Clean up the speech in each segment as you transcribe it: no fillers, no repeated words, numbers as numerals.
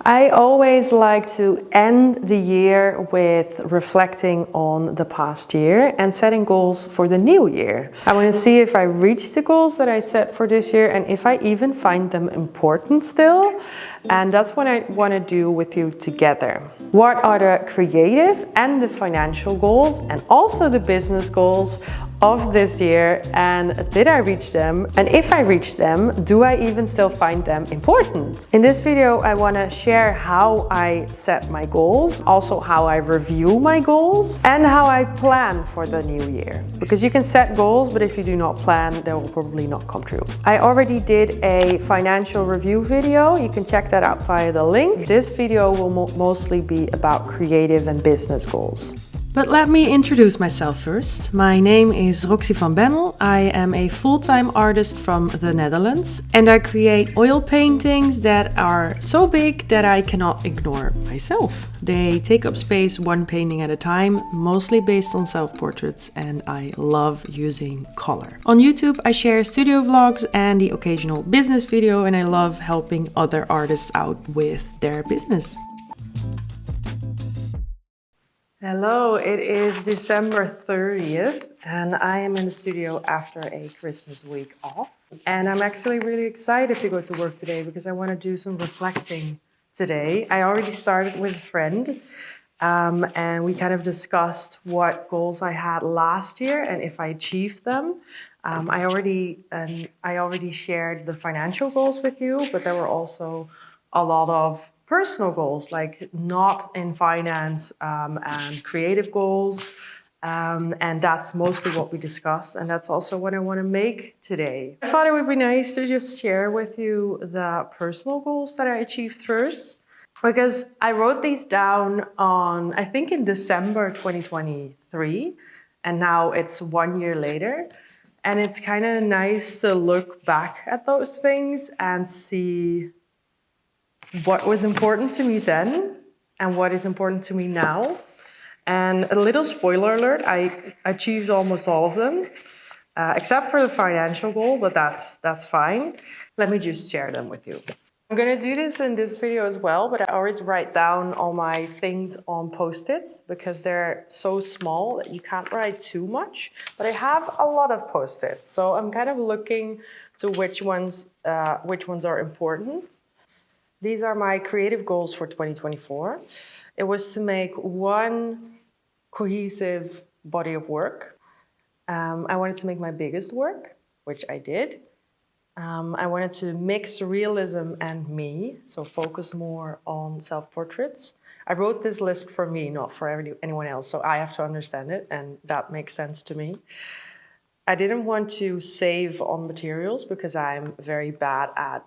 I always like to end the year with reflecting on the past year and setting goals for the new year. I want to see if I reach the goals that I set for this year and if I even find them important still. And that's what I want to do with you together. What are the creative and the financial goals and also the business goals of this year, and did I reach them? And if I reach them, do I even still find them important? In this video, I want to share how I set my goals, also how I review my goals, and how I plan for the new year. Because you can set goals, but if you do not plan, they will probably not come true. I already did a financial review video. You can check that out via the link. This video will mostly be about creative and business goals. But let me introduce myself first. My name is Roxy van Bemmel. I am a full-time artist from the Netherlands and I create oil paintings that are so big that I cannot ignore myself. They take up space one painting at a time, mostly based on self-portraits, and I love using color. On YouTube I share studio vlogs and the occasional business video, and I love helping other artists out with their business. Hello, it is December 30th and I am in the studio after a Christmas week off. And I'm actually really excited to go to work today because I want to do some reflecting today. I already started with a friend and we kind of discussed what goals I had last year and if I achieved them. I already shared the financial goals with you, but there were also a lot of personal goals, like not in finance and creative goals. And that's mostly what we discussed. And that's also what I want to make today. I thought it would be nice to just share with you the personal goals that I achieved first, because I wrote these down on, I think in December 2023, and now it's 1 year later. And it's kind of nice to look back at those things and see what was important to me then and what is important to me now. And a little spoiler alert, I achieved almost all of them, except for the financial goal, but that's fine. Let me just share them with you. I'm gonna do this in this video as well, but I always write down all my things on Post-its because they're so small that you can't write too much. But I have a lot of Post-its, so I'm kind of looking to which ones are important. These are my creative goals for 2024. It was to make one cohesive body of work. I wanted to make my biggest work, which I did. I wanted to mix realism and me, so focus more on self-portraits. I wrote this list for me, not for anyone else, so I have to understand it, and that makes sense to me. I didn't want to save on materials because I'm very bad at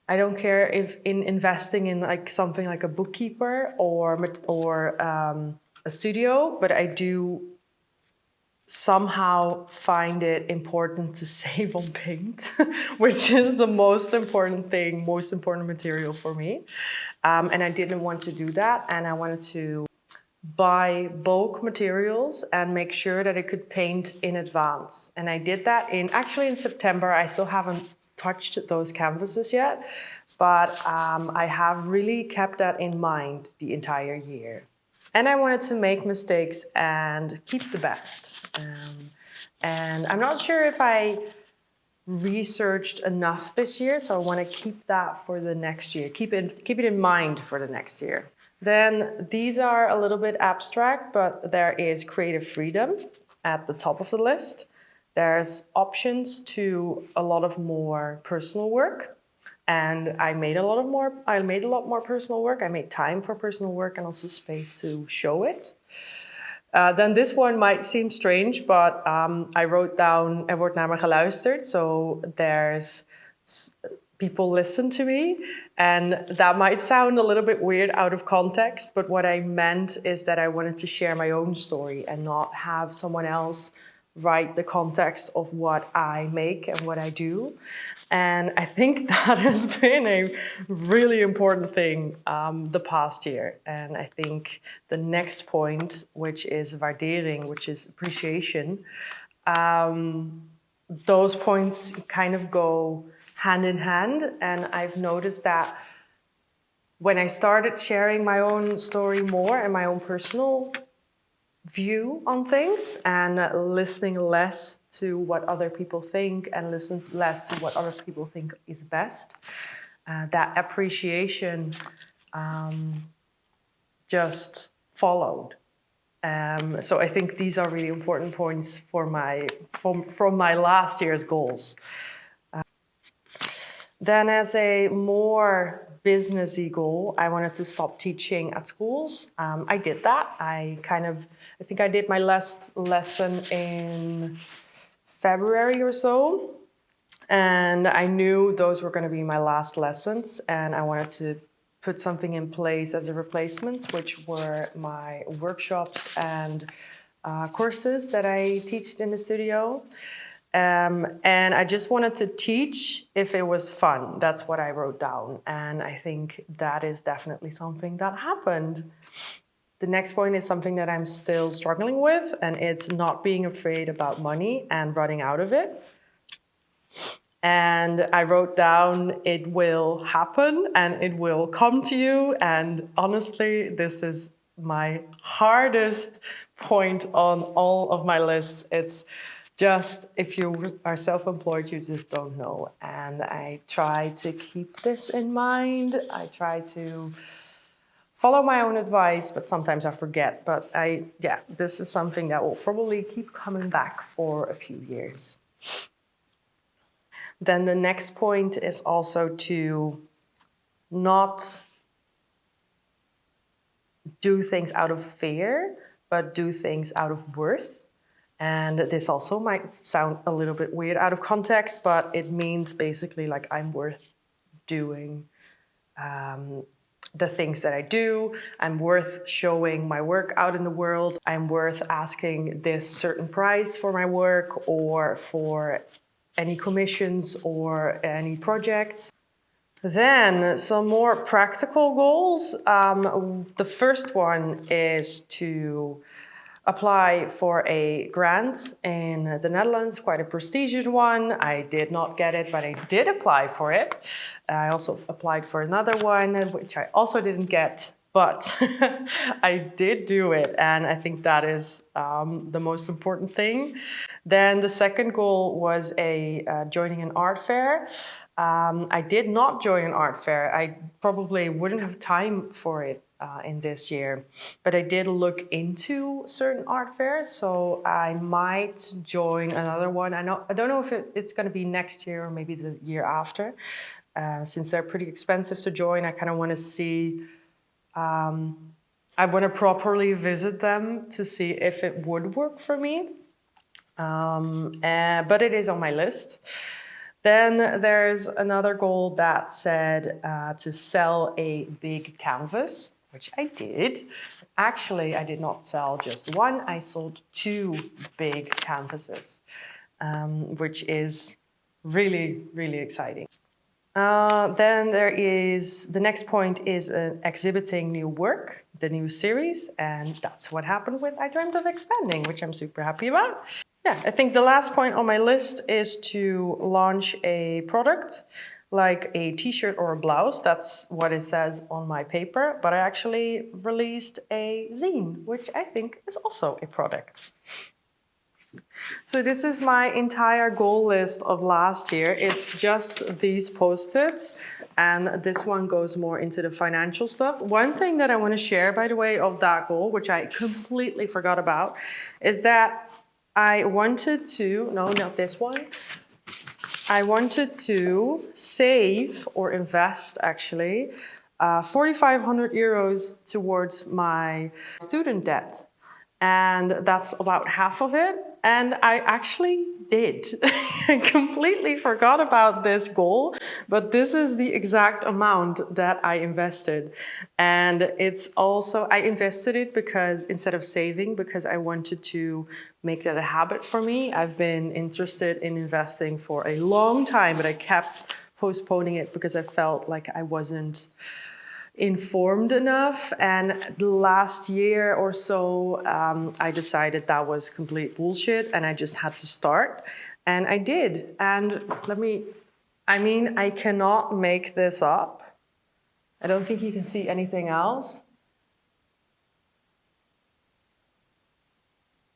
I don't care if in investing in like something like a bookkeeper or a studio, but I do somehow find it important to save on paint, which is the most important thing, most important material for me. And I didn't want to do that, and I wanted to buy bulk materials and make sure that I could paint in advance. And I did that actually in September. I still haven't touched those canvases yet, but I have really kept that in mind the entire year. And I wanted to make mistakes and keep the best. And I'm not sure if I researched enough this year, so I want to keep that for the next year. Keep it in mind for the next year. Then these are a little bit abstract, but there is creative freedom at the top of the list. There's options to a lot of more personal work, and I made a lot more personal work. I made time for personal work and also space to show it. Then this one might seem strange, but I wrote down, er wordt naar me geluisterd, so there's people listen to me, and that might sound a little bit weird out of context, but what I meant is that I wanted to share my own story and not have someone else write the context of what I make and what I do. And I think that has been a really important thing the past year. And I think the next point, which is waardering, which is appreciation, those points kind of go hand in hand. And I've noticed that when I started sharing my own story more and my own personal view on things and listening less to what other people think and listen less to what other people think is best, that appreciation just followed. So I think these are really important points for from my last year's goals. Then as a more businessy goal, I wanted to stop teaching at schools. I did that. I think I did my last lesson in February or so. And I knew those were going to be my last lessons. And I wanted to put something in place as a replacement, which were my workshops and courses that I teach in the studio. And I just wanted to teach if it was fun. That's what I wrote down. And I think that is definitely something that happened. The next point is something that I'm still struggling with, and it's not being afraid about money and running out of it. And I wrote down, it will happen and it will come to you. And honestly, this is my hardest point on all of my lists. It's just, if you are self-employed, you just don't know. And I try to keep this in mind. I try to follow my own advice, but sometimes I forget. But this is something that will probably keep coming back for a few years. Then the next point is also to not do things out of fear, but do things out of worth. And this also might sound a little bit weird out of context, but it means basically like I'm worth doing the things that I do. I'm worth showing my work out in the world. I'm worth asking this certain price for my work or for any commissions or any projects. Then some more practical goals. The first one is to apply for a grant in the Netherlands, quite a prestigious one. I did not get it, but I did apply for it. I also applied for another one, which I also didn't get, but I did do it. And I think that is the most important thing. Then the second goal was joining an art fair. I did not join an art fair. I probably wouldn't have time for it in this year, but I did look into certain art fairs, so I might join another one. I don't know if it's going to be next year or maybe the year after. Since they're pretty expensive to join, I kind of want to see. I want to properly visit them to see if it would work for me. But it is on my list. Then there's another goal that said to sell a big canvas, which I did. Actually, I did not sell just one, I sold 2 big canvases, which is really, really exciting. Then the next point is exhibiting new work, the new series, and that's what happened with I Dreamt of Expanding, which I'm super happy about. Yeah, I think the last point on my list is to launch a product like a t-shirt or a blouse. That's what it says on my paper, but I actually released a zine, which I think is also a product. So this is my entire goal list of last year. It's just these post-its, and this one goes more into the financial stuff. One thing that I want to share, by the way, of that goal, which I completely forgot about, is that I wanted to, no, not this one. I wanted to save or invest actually 4,500 euros towards my student debt. And that's about half of it. And I actually did. I completely forgot about this goal, but this is the exact amount that I invested. And it's also, I invested it because instead of saving, because I wanted to make that a habit for me. I've been interested in investing for a long time, but I kept postponing it because I felt like I wasn't informed enough, and last year or so I decided that was complete bullshit and I just had to start, and I did. And let me I mean, I cannot make this up. I don't think you can see anything else.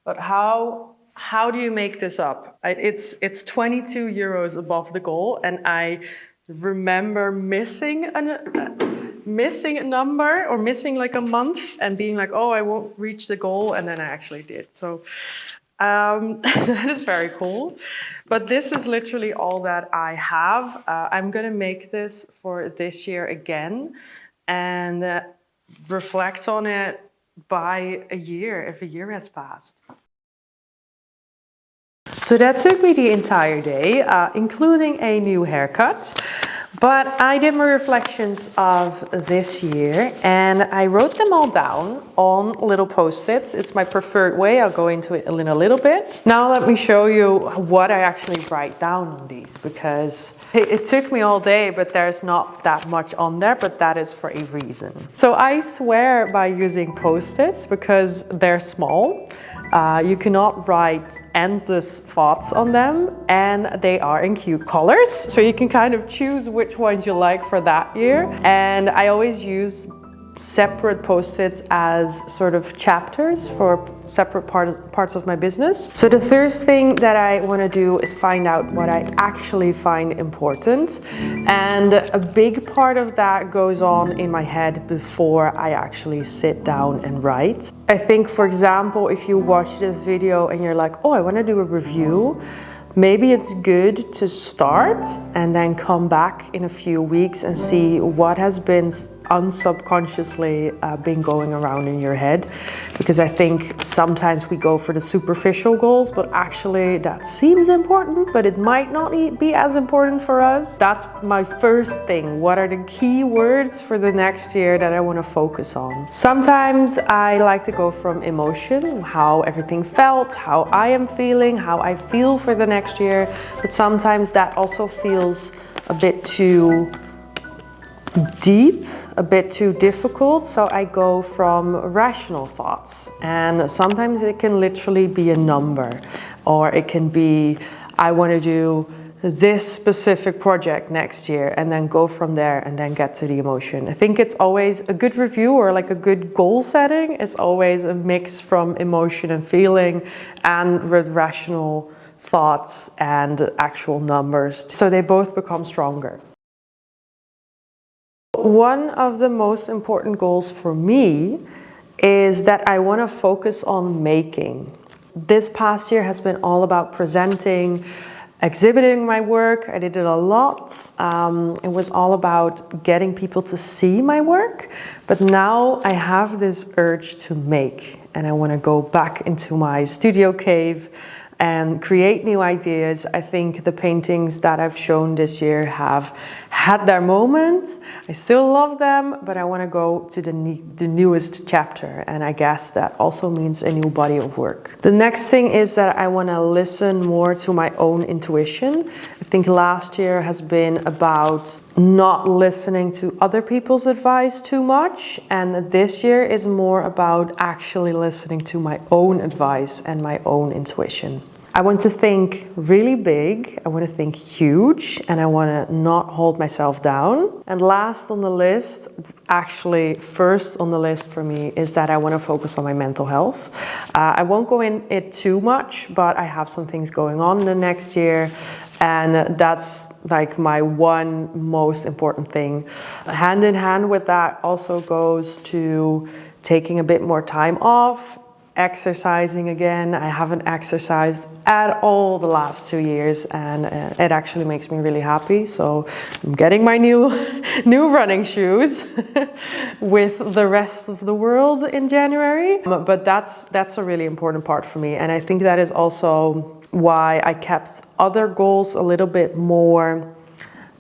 But how do you make this up? It's 22 euros above the goal, and I remember missing a number or missing like a month and being like, oh, I won't reach the goal, and then I actually did. So that is very cool. But this is literally all that I have. I'm gonna make this for this year again and reflect on it by a year, if a year has passed. So that took me the entire day, including a new haircut. But I did my reflections of this year and I wrote them all down on little post-its. It's my preferred way. I'll go into it in a little bit. Now let me show you what I actually write down on these, because it took me all day, but there's not that much on there, but that is for a reason. So I swear by using post-its because they're small. You cannot write endless thoughts on them, and they are in cute colors, so you can kind of choose which ones you like for that year. And I always use separate post-its as sort of chapters for separate parts of my business. So the first thing that I want to do is find out what I actually find important, and a big part of that goes on in my head before I actually sit down and write. I think, for example, if you watch this video and you're like, oh, I want to do a review, maybe it's good to start and then come back in a few weeks and see what has been unsubconsciously been going around in your head, because I think sometimes we go for the superficial goals, but actually that seems important, but it might not be as important for us. That's my first thing. What are the key words for the next year that I want to focus on? Sometimes I like to go from emotion, how everything felt, how I am feeling, how I feel for the next year, but sometimes that also feels a bit too deep, a bit too difficult, so I go from rational thoughts. And sometimes it can literally be a number, or it can be, I want to do this specific project next year, and then go from there and then get to the emotion. I think it's always a good review, or like a good goal setting, it's always a mix from emotion and feeling and with rational thoughts and actual numbers, so they both become stronger. One of the most important goals for me is that I want to focus on making. This past year has been all about presenting, exhibiting my work. I did it a lot. It was all about getting people to see my work. But now I have this urge to make, and I want to go back into my studio cave and create new ideas. I think the paintings that I've shown this year have had their moment. I still love them, but I want to go to the newest chapter, and I guess that also means a new body of work. The next thing is that I want to listen more to my own intuition. I think last year has been about not listening to other people's advice too much, and this year is more about actually listening to my own advice and my own intuition. I want to think really big, I want to think huge, and I want to not hold myself down. And last on the list, actually first on the list for me, is that I want to focus on my mental health. I won't go in it too much, but I have some things going on in the next year, and that's like my one most important thing. Hand in hand with that also goes to taking a bit more time off, exercising again. I haven't exercised at all the last 2 years, and it actually makes me really happy. So I'm getting my new running shoes with the rest of the world in January. But that's a really important part for me, and I think that is also why I kept other goals a little bit more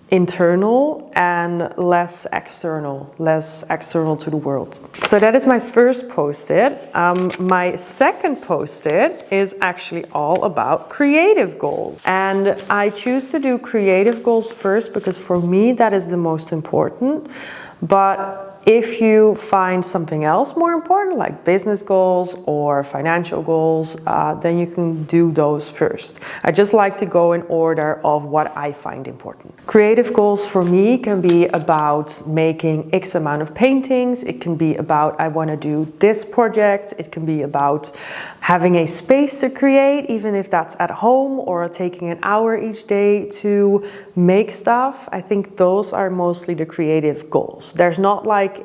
internal and less external to the world. So that is my first post-it. My second post-it is actually all about creative goals. And I choose to do creative goals first because for me that is the most important. But if you find something else more important, like business goals or financial goals, then you can do those first. I just like to go in order of what I find important. Creative goals for me can be about making X amount of paintings. It can be about I want to do this project. It can be about having a space to create, even if that's at home or taking an hour each day to make stuff. I think those are mostly the creative goals. There's not like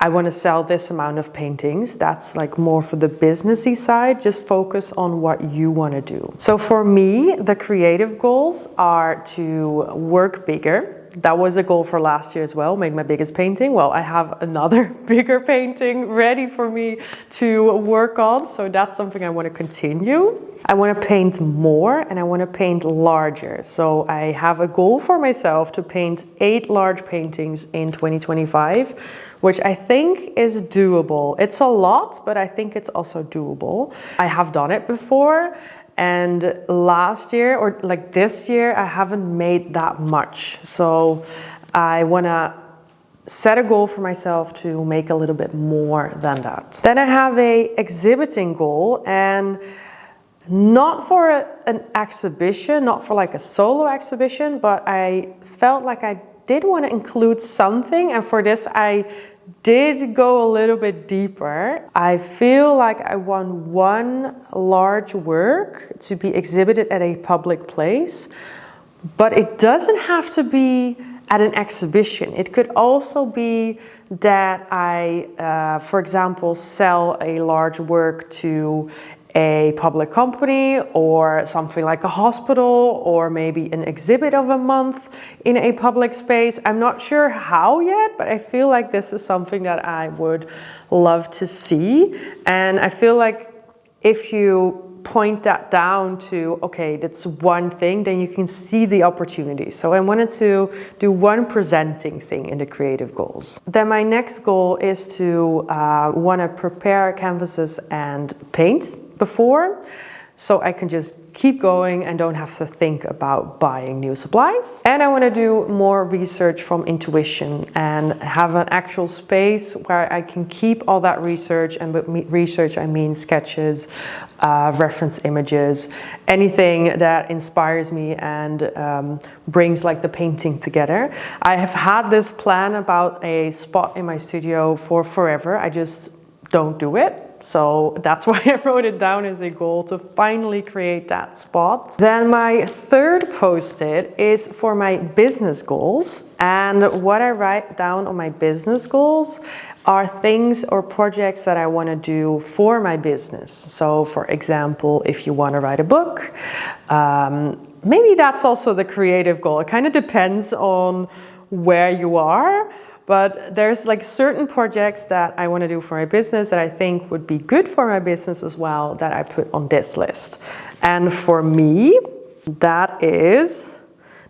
I want to sell this amount of paintings. That's like more for the businessy side. Just focus on what you want to do. So for me, the creative goals are to work bigger. That was a goal for last year as well, make my biggest painting. Well, I have another bigger painting ready for me to work on. So that's something I want to continue. I want to paint more and I want to paint larger. So I have a goal for myself to paint 8 large paintings in 2025, which I think is doable. It's a lot, but I think it's also doable. I have done it before. And last year, or like this year, I haven't made that much. So I want to set a goal for myself to make a little bit more than that. Then I have a exhibiting goal, and not for an exhibition, not for like a solo exhibition, but I felt like I did want to include something. And for this, I did go a little bit deeper. I feel like I want one large work to be exhibited at a public place, but it doesn't have to be at an exhibition. It could also be that I, for example, sell a large work to a public company or something like a hospital, or maybe an exhibit of a month in a public space. I'm not sure how yet, but I feel like this is something that I would love to see. And I feel like if you point that down to, okay, that's one thing, then you can see the opportunity. So I wanted to do one presenting thing in the creative goals. Then my next goal is to want to prepare canvases and paint before, so I can just keep going and don't have to think about buying new supplies. And I want to do more research from intuition and have an actual space where I can keep all that research. And with research, I mean sketches, reference images, anything that inspires me and brings like the painting together. I have had this plan about a spot in my studio for forever. I just don't do it. So that's why I wrote it down as a goal to finally create that spot. Then my third post-it is for my business goals. And what I write down on my business goals are things or projects that I want to do for my business. So for example, if you want to write a book, maybe that's also the creative goal. It kind of depends on where you are. But there's like certain projects that I want to do for my business that I think would be good for my business as well, that I put on this list. And for me, that is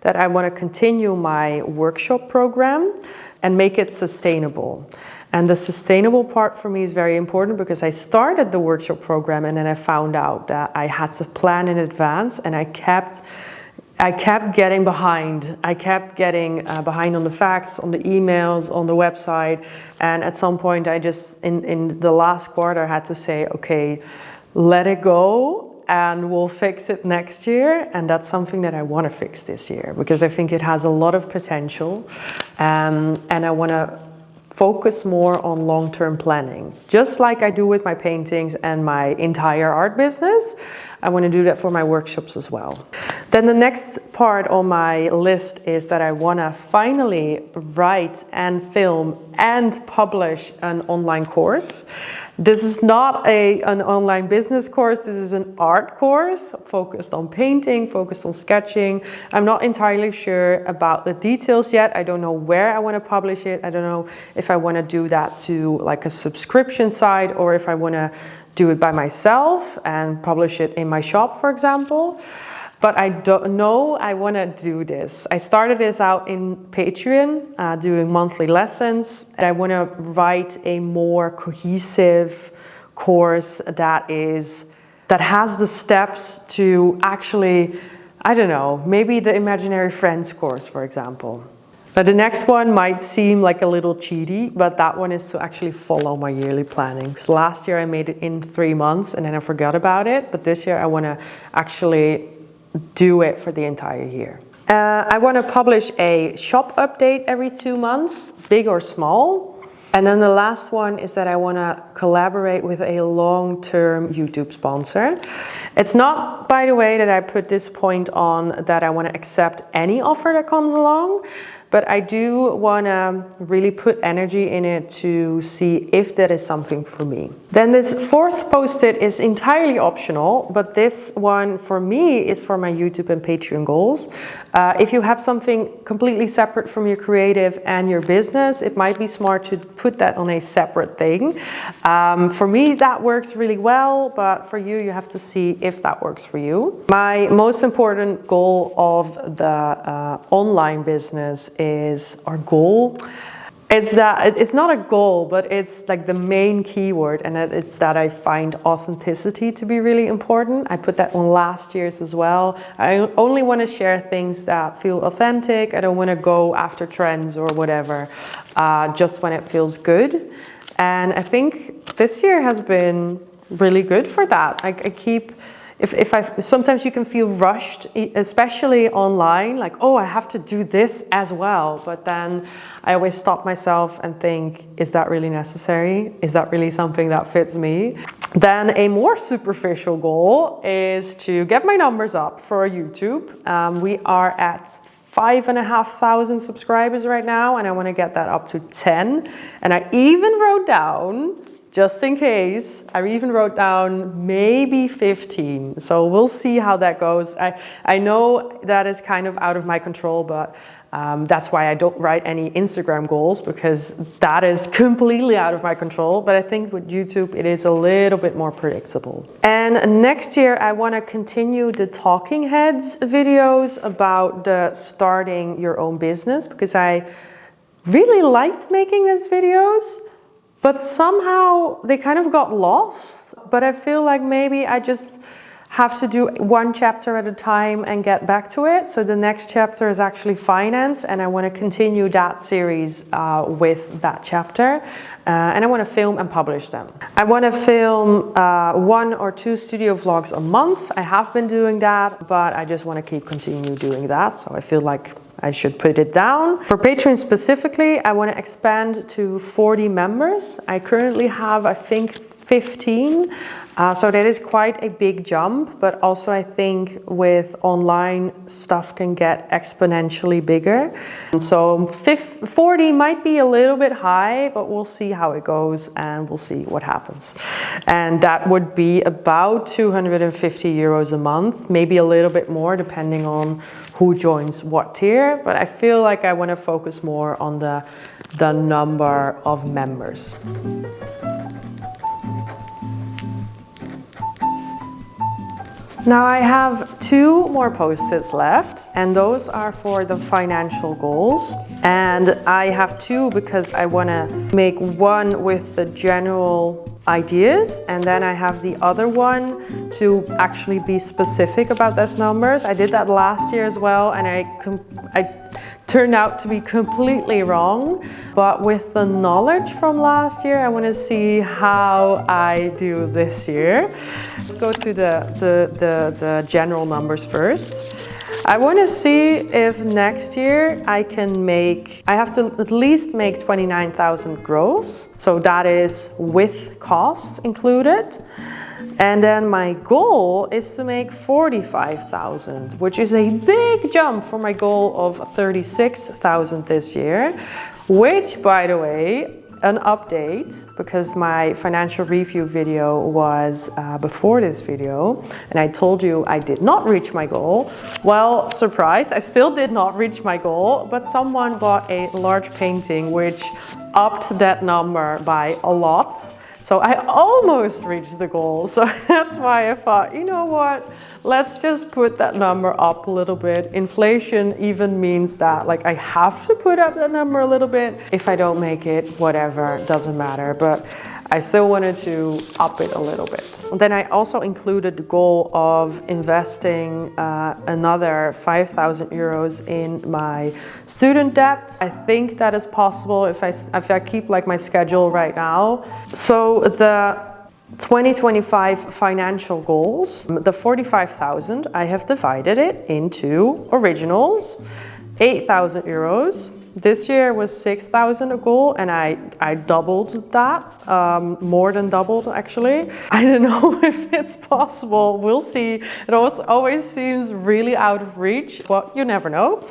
that I want to continue my workshop program and make it sustainable. And the sustainable part for me is very important because I started the workshop program and then I found out that I had to plan in advance, and I kept getting behind. I kept getting behind on the facts, on the emails, on the website. And at some point, I just, in the last quarter, I had to say, okay, let it go and we'll fix it next year. And that's something that I want to fix this year because I think it has a lot of potential. And I want to focus more on long-term planning. Just like I do with my paintings and my entire art business, I want to do that for my workshops as well. Then the next part on my list is that I want to finally write and film and publish an online course. This is not an online business course. This is an art course focused on painting, focused on sketching. I'm not entirely sure about the details yet. I don't know where I want to publish it. I don't know if I want to do that to like a subscription site or if I want to do it by myself and publish it in my shop, for example. But I don't know I want to do this. I started this out in Patreon, doing monthly lessons. And I want to write a more cohesive course that has the steps to actually, I don't know, maybe the Imaginary Friends course, for example. But the next one might seem like a little cheaty, but that one is to actually follow my yearly planning. Because last year I made it in 3 months and then I forgot about it. But this year I want to actually do it for the entire year. I want to publish a shop update every 2 months, big or small. And then the last one is that I want to collaborate with a long-term YouTube sponsor. It's not, by the way, that I put this point on that I want to accept any offer that comes along, but I do want to really put energy in it to see if that is something for me. Then this fourth post-it is entirely optional, but this one for me is for my YouTube and Patreon goals. If you have something completely separate from your creative and your business, it might be smart to put that on a separate thing. For me, that works really well, but for you, you have to see if that works for you. My most important goal of the online business is our goal. It's not a goal, but it's like the main keyword, and it's that I find authenticity to be really important. I put that on last year's as well. I only want to share things that feel authentic. I don't want to go after trends or whatever, just when it feels good. And I think this year has been really good for that. I keep... Sometimes you can feel rushed, especially online, like, oh, I have to do this as well. But then I always stop myself and think, is that really necessary? Is that really something that fits me? Then a more superficial goal is to get my numbers up for YouTube. We are at 5,500 subscribers right now, and I want to get that up to 10. And I even wrote down, just in case, I even wrote down maybe 15. So we'll see how that goes. I know that is kind of out of my control, but that's why I don't write any Instagram goals, because that is completely out of my control. But I think with YouTube, it is a little bit more predictable. And next year, I want to continue the talking heads videos about the starting your own business, because I really liked making these videos. But somehow they kind of got lost. But I feel like maybe I just have to do one chapter at a time and get back to it. So the next chapter is actually finance, and I want to continue that series with that chapter. And I want to film and publish them. I want to film 1 or 2 studio vlogs a month. I have been doing that, but I just want to continue doing that. So I feel like I should put it down. For Patreon specifically, I want to expand to 40 members. I currently have, I think, 15. So that is quite a big jump, but also I think with online stuff can get exponentially bigger. And so 40 might be a little bit high, but we'll see how it goes and we'll see what happens. And that would be about 250 euros a month, maybe a little bit more depending on who joins what tier. But I feel like I want to focus more on the number of members. Now I have 2 more post-its left, and those are for the financial goals. And I have 2 because I want to make one with the general ideas, and then I have the other one to actually be specific about those numbers. I did that last year as well, and I turned out to be completely wrong. But with the knowledge from last year, I want to see how I do this year. Let's go to the general numbers first. I want to see if next year I have to at least make 29,000 gross. So that is with costs included. And then my goal is to make 45,000, which is a big jump from my goal of 36,000 this year, which, by the way, an update, because my financial review video was before this video, and I told you I did not reach my goal. Well, surprise, I still did not reach my goal, but someone bought a large painting which upped that number by a lot. So I almost reached the goal. So that's why I thought, you know what? Let's just put that number up a little bit. Inflation even means that, like, I have to put up that number a little bit. If I don't make it, whatever, doesn't matter. But I still wanted to up it a little bit. Then I also included the goal of investing another 5,000 euros in my student debt. I think that is possible if I keep like my schedule right now. So the 2025 financial goals, the 45,000, I have divided it into originals, 8,000 euros. This year was 6,000 a goal, and I doubled that, more than doubled actually. I don't know if it's possible, we'll see. It always seems really out of reach, but you never know.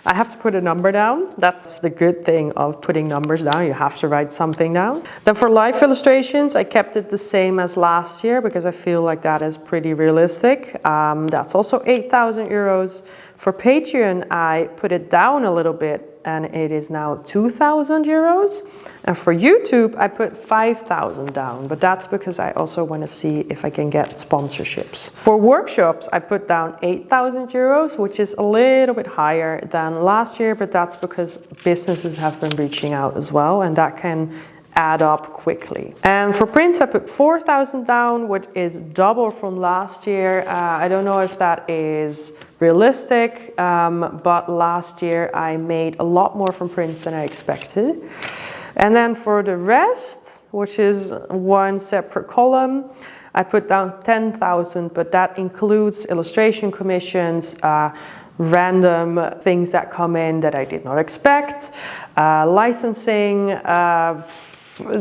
I have to put a number down. That's the good thing of putting numbers down. You have to write something down. Then for life illustrations, I kept it the same as last year because I feel like that is pretty realistic. That's also 8,000 euros. For Patreon, I put it down a little bit and it is now 2,000 euros. And for YouTube, I put 5,000 down, but that's because I also want to see if I can get sponsorships. For workshops, I put down 8,000 euros, which is a little bit higher than last year, but that's because businesses have been reaching out as well, and that can add up quickly. And for prints, I put 4,000 down, which is double from last year. I don't know if that is realistic, but last year I made a lot more from prints than I expected. And then for the rest, which is one separate column, I put down 10,000, but that includes illustration commissions, random things that come in that I did not expect, licensing,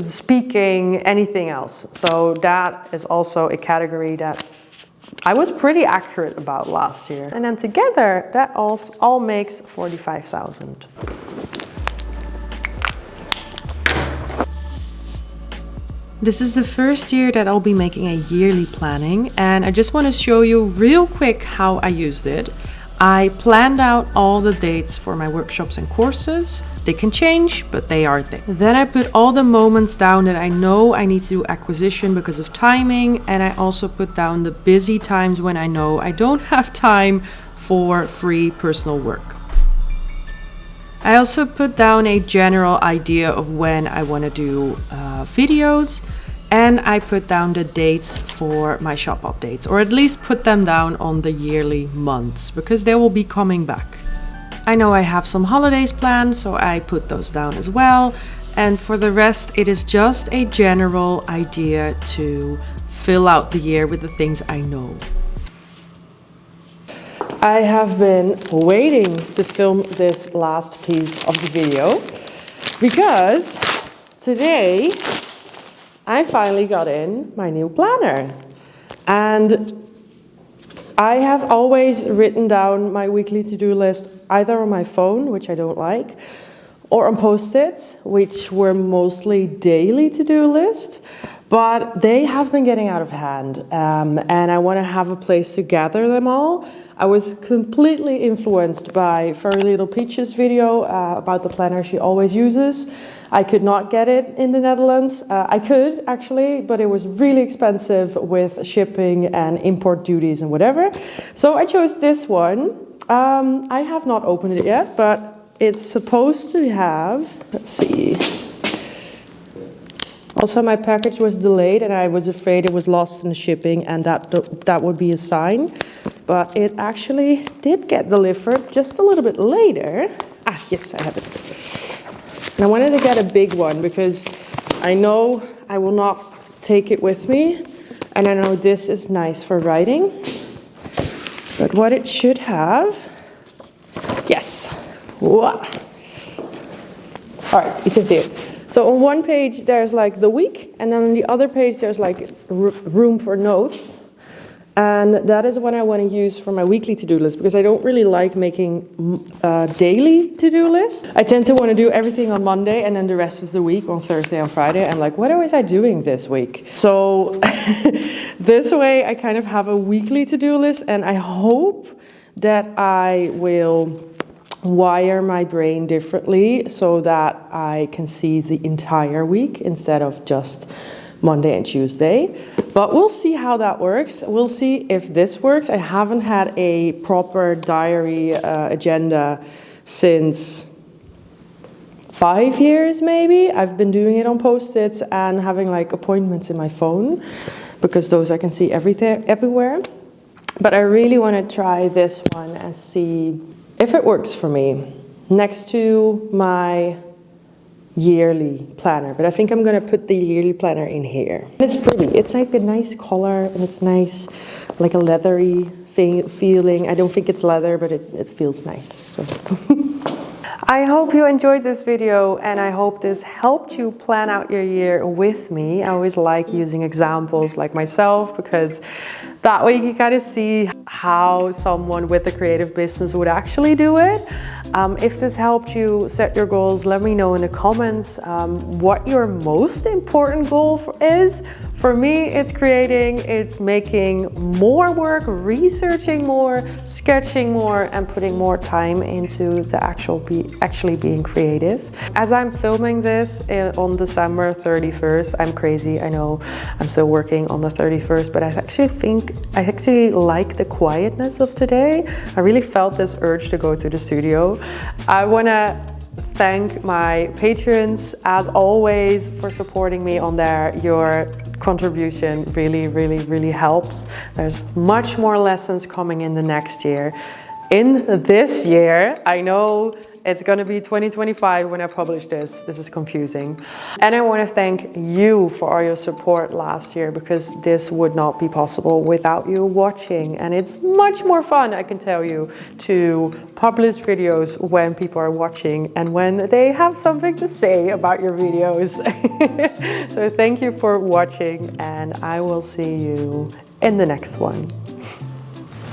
speaking, anything else. So that is also a category that I was pretty accurate about last year. And then together, that all makes 45,000. This is the first year that I'll be making a yearly planning, and I just want to show you real quick how I used it. I planned out all the dates for my workshops and courses. They can change, but they are there. Then I put all the moments down that I know I need to do acquisition because of timing, and I also put down the busy times when I know I don't have time for free personal work. I also put down a general idea of when I want to do videos, and I put down the dates for my shop updates, or at least put them down on the yearly months because they will be coming back. I know I have some holidays planned, so I put those down as well. And for the rest, it is just a general idea to fill out the year with the things I know. I have been waiting to film this last piece of the video because today I finally got in my new planner. And I have always written down my weekly to-do list either on my phone, which I don't like, or on Post-its, which were mostly daily to-do lists. But they have been getting out of hand, and I want to have a place to gather them all. I was completely influenced by Furry Little Peach's video about the planner she always uses. I could not get it in the Netherlands. I could actually, but it was really expensive with shipping and import duties and whatever. So I chose this one. I have not opened it yet, but it's supposed to have, let's see. Also, my package was delayed and I was afraid it was lost in the shipping, and that would be a sign. But it actually did get delivered just a little bit later. Ah, yes, I have it. And I wanted to get a big one because I know I will not take it with me. And I know this is nice for writing. But what it should have, yes. Wow. All right, you can see it. So on one page there's like the week, and then on the other page there's like room for notes. And that is what I want to use for my weekly to-do list, because I don't really like making daily to-do lists. I tend to want to do everything on Monday and then the rest of the week on Thursday and Friday. And like, what was I doing this week? So this way I kind of have a weekly to-do list, and I hope that I will wire my brain differently so that I can see the entire week instead of just Monday and Tuesday. But we'll see how that works. We'll see if this works. I haven't had a proper diary agenda since 5 years maybe. I've been doing it on Post-its and having like appointments in my phone, because those I can see everywhere. But I really want to try this one and see if it works for me next to my yearly planner. But I think I'm going to put the yearly planner in here. It's pretty. It's like a nice color, and it's nice, like a leathery feeling. I don't think it's leather, but it feels nice. So. I hope you enjoyed this video, and I hope this helped you plan out your year with me. I always like using examples like myself, because that way you kind of see how someone with a creative business would actually do it. If this helped you set your goals, let me know in the comments what your most important goal is. For me, it's creating, it's making more work, researching more, sketching more, and putting more time into the actually being creative. As I'm filming this on December 31st, I'm crazy, I know I'm still working on the 31st, but I actually like the quietness of today. I really felt this urge to go to the studio. I want to thank my patrons, as always, for supporting me on there. Your contribution really helps. There's much more lessons coming in the next year. In this year, I know it's going to be 2025 when I publish this. This is confusing. And I want to thank you for all your support last year, because this would not be possible without you watching. And it's much more fun, I can tell you, to publish videos when people are watching and when they have something to say about your videos. So thank you for watching, and I will see you in the next one.